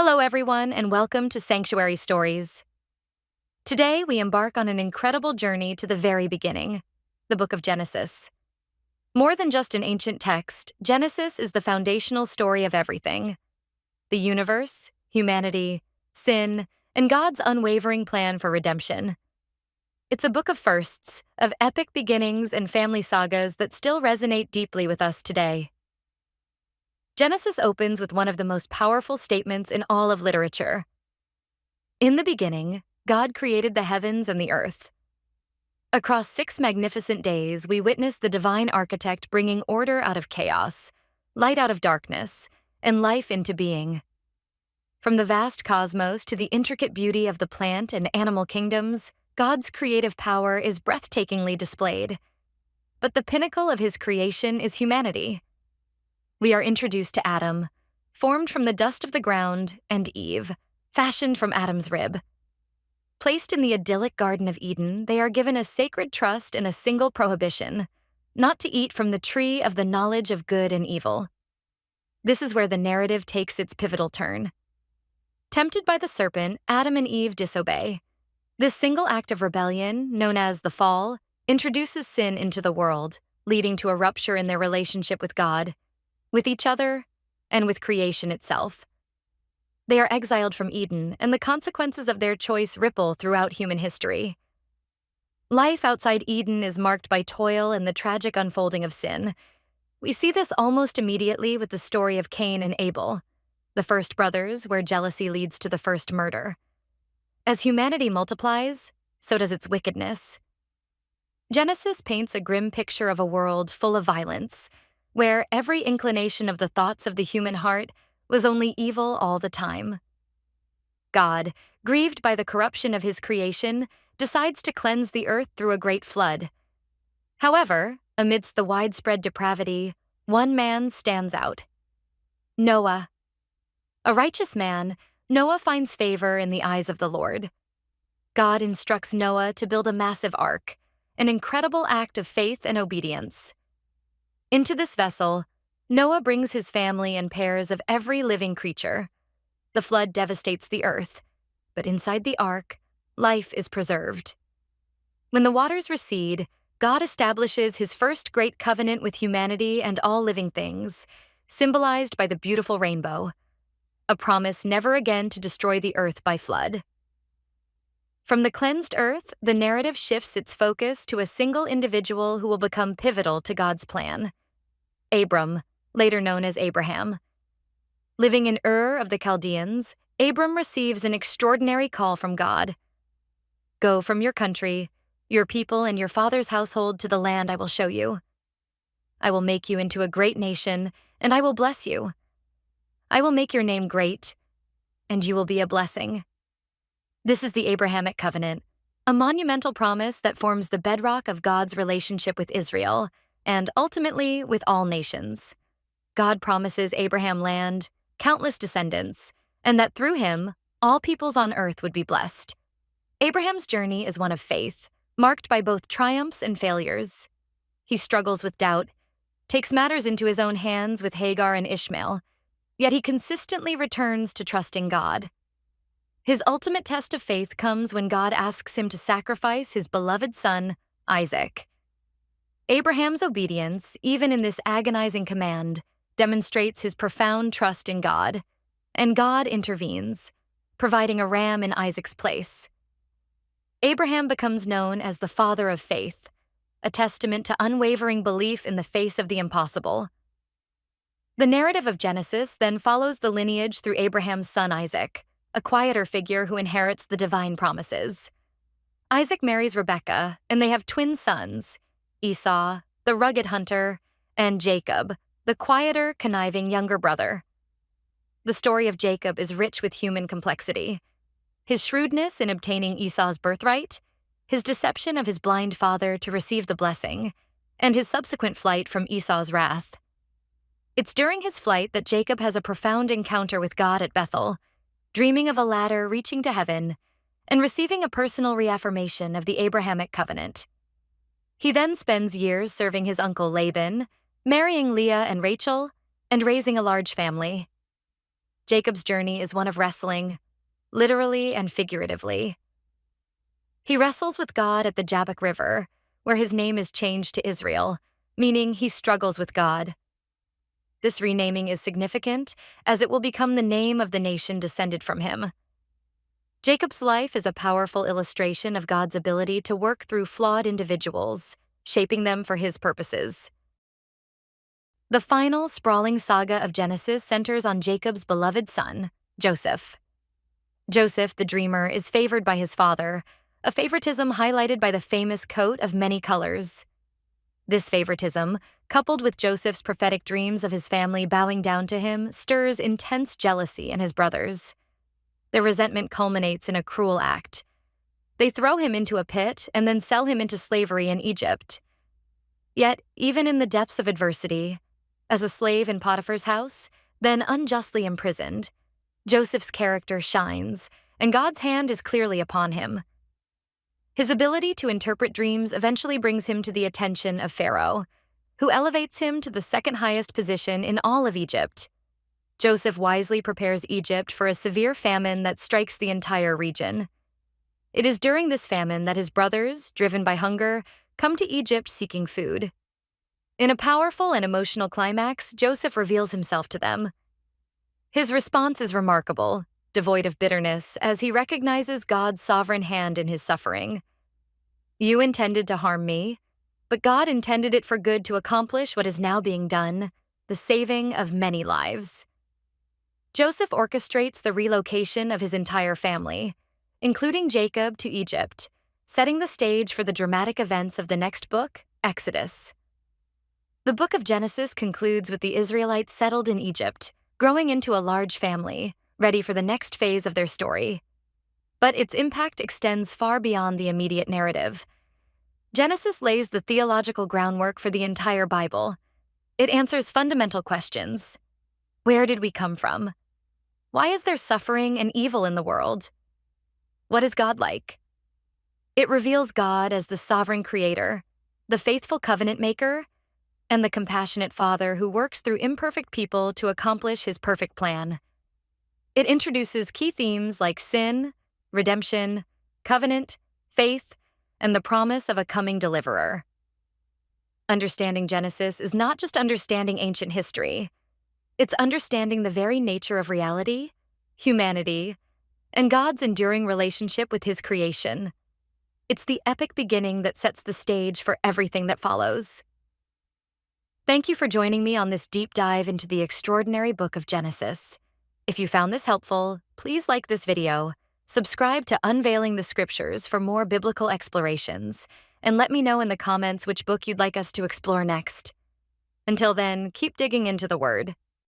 Hello, everyone, and welcome to Sanctuary Stories. Today, we embark on an incredible journey to the very beginning, the book of Genesis. More than just an ancient text, Genesis is the foundational story of everything: the universe, humanity, sin, and God's unwavering plan for redemption. It's a book of firsts, of epic beginnings and family sagas that still resonate deeply with us today. Genesis opens with one of the most powerful statements in all of literature. In the beginning, God created the heavens and the earth. Across 6 magnificent days, we witness the divine architect bringing order out of chaos, light out of darkness, and life into being. From the vast cosmos to the intricate beauty of the plant and animal kingdoms, God's creative power is breathtakingly displayed. But the pinnacle of his creation is humanity. We are introduced to Adam, formed from the dust of the ground, and Eve, fashioned from Adam's rib. Placed in the idyllic Garden of Eden, they are given a sacred trust and a single prohibition: not to eat from the tree of the knowledge of good and evil. This is where the narrative takes its pivotal turn. Tempted by the serpent, Adam and Eve disobey. This single act of rebellion, known as the fall, introduces sin into the world, leading to a rupture in their relationship with God, with each other, and with creation itself. They are exiled from Eden, and the consequences of their choice ripple throughout human history. Life outside Eden is marked by toil and the tragic unfolding of sin. We see this almost immediately with the story of Cain and Abel, the first brothers, where jealousy leads to the first murder. As humanity multiplies, so does its wickedness. Genesis paints a grim picture of a world full of violence, where every inclination of the thoughts of the human heart was only evil all the time. God, grieved by the corruption of his creation, decides to cleanse the earth through a great flood. However, amidst the widespread depravity, one man stands out: Noah. A righteous man, Noah finds favor in the eyes of the Lord. God instructs Noah to build a massive ark, an incredible act of faith and obedience. Into this vessel, Noah brings his family and pairs of every living creature. The flood devastates the earth, but inside the ark, life is preserved. When the waters recede, God establishes his first great covenant with humanity and all living things, symbolized by the beautiful rainbow, a promise never again to destroy the earth by flood. From the cleansed earth, the narrative shifts its focus to a single individual who will become pivotal to God's plan: Abram, later known as Abraham. Living in Ur of the Chaldeans, Abram receives an extraordinary call from God. Go from your country, your people, and your father's household to the land I will show you. I will make you into a great nation, and I will bless you. I will make your name great, and you will be a blessing. This is the Abrahamic covenant, a monumental promise that forms the bedrock of God's relationship with Israel, and ultimately with all nations. God promises Abraham land, countless descendants, and that through him, all peoples on earth would be blessed. Abraham's journey is one of faith, marked by both triumphs and failures. He struggles with doubt, takes matters into his own hands with Hagar and Ishmael, yet he consistently returns to trusting God. His ultimate test of faith comes when God asks him to sacrifice his beloved son, Isaac. Abraham's obedience, even in this agonizing command, demonstrates his profound trust in God, and God intervenes, providing a ram in Isaac's place. Abraham becomes known as the father of faith, a testament to unwavering belief in the face of the impossible. The narrative of Genesis then follows the lineage through Abraham's son Isaac, a quieter figure who inherits the divine promises. Isaac marries Rebekah, and they have twin sons: Esau, the rugged hunter, and Jacob, the quieter, conniving younger brother. The story of Jacob is rich with human complexity: his shrewdness in obtaining Esau's birthright, his deception of his blind father to receive the blessing, and his subsequent flight from Esau's wrath. It's during his flight that Jacob has a profound encounter with God at Bethel, dreaming of a ladder reaching to heaven, and receiving a personal reaffirmation of the Abrahamic covenant. He then spends years serving his uncle Laban, marrying Leah and Rachel, and raising a large family. Jacob's journey is one of wrestling, literally and figuratively. He wrestles with God at the Jabbok River, where his name is changed to Israel, meaning he struggles with God. This renaming is significant, as it will become the name of the nation descended from him. Jacob's life is a powerful illustration of God's ability to work through flawed individuals, shaping them for his purposes. The final, sprawling saga of Genesis centers on Jacob's beloved son, Joseph. Joseph, the dreamer, is favored by his father, a favoritism highlighted by the famous coat of many colors. This favoritism, coupled with Joseph's prophetic dreams of his family bowing down to him, stirs intense jealousy in his brothers. Their resentment culminates in a cruel act. They throw him into a pit and then sell him into slavery in Egypt. Yet, even in the depths of adversity, as a slave in Potiphar's house, then unjustly imprisoned, Joseph's character shines, and God's hand is clearly upon him. His ability to interpret dreams eventually brings him to the attention of Pharaoh, who elevates him to the second highest position in all of Egypt. Joseph wisely prepares Egypt for a severe famine that strikes the entire region. It is during this famine that his brothers, driven by hunger, come to Egypt seeking food. In a powerful and emotional climax, Joseph reveals himself to them. His response is remarkable, devoid of bitterness, as he recognizes God's sovereign hand in his suffering. "You intended to harm me, but God intended it for good to accomplish what is now being done, the saving of many lives." Joseph orchestrates the relocation of his entire family, including Jacob, to Egypt, setting the stage for the dramatic events of the next book, Exodus. The book of Genesis concludes with the Israelites settled in Egypt, growing into a large family, ready for the next phase of their story. But its impact extends far beyond the immediate narrative. Genesis lays the theological groundwork for the entire Bible. It answers fundamental questions. Where did we come from? Why is there suffering and evil in the world? What is God like? It reveals God as the sovereign creator, the faithful covenant maker, and the compassionate Father who works through imperfect people to accomplish his perfect plan. It introduces key themes like sin, redemption, covenant, faith, and the promise of a coming deliverer. Understanding Genesis is not just understanding ancient history. It's understanding the very nature of reality, humanity, and God's enduring relationship with his creation. It's the epic beginning that sets the stage for everything that follows. Thank you for joining me on this deep dive into the extraordinary book of Genesis. If you found this helpful, please like this video, subscribe to Unveiling the Scriptures for more biblical explorations, and let me know in the comments which book you'd like us to explore next. Until then, keep digging into the Word.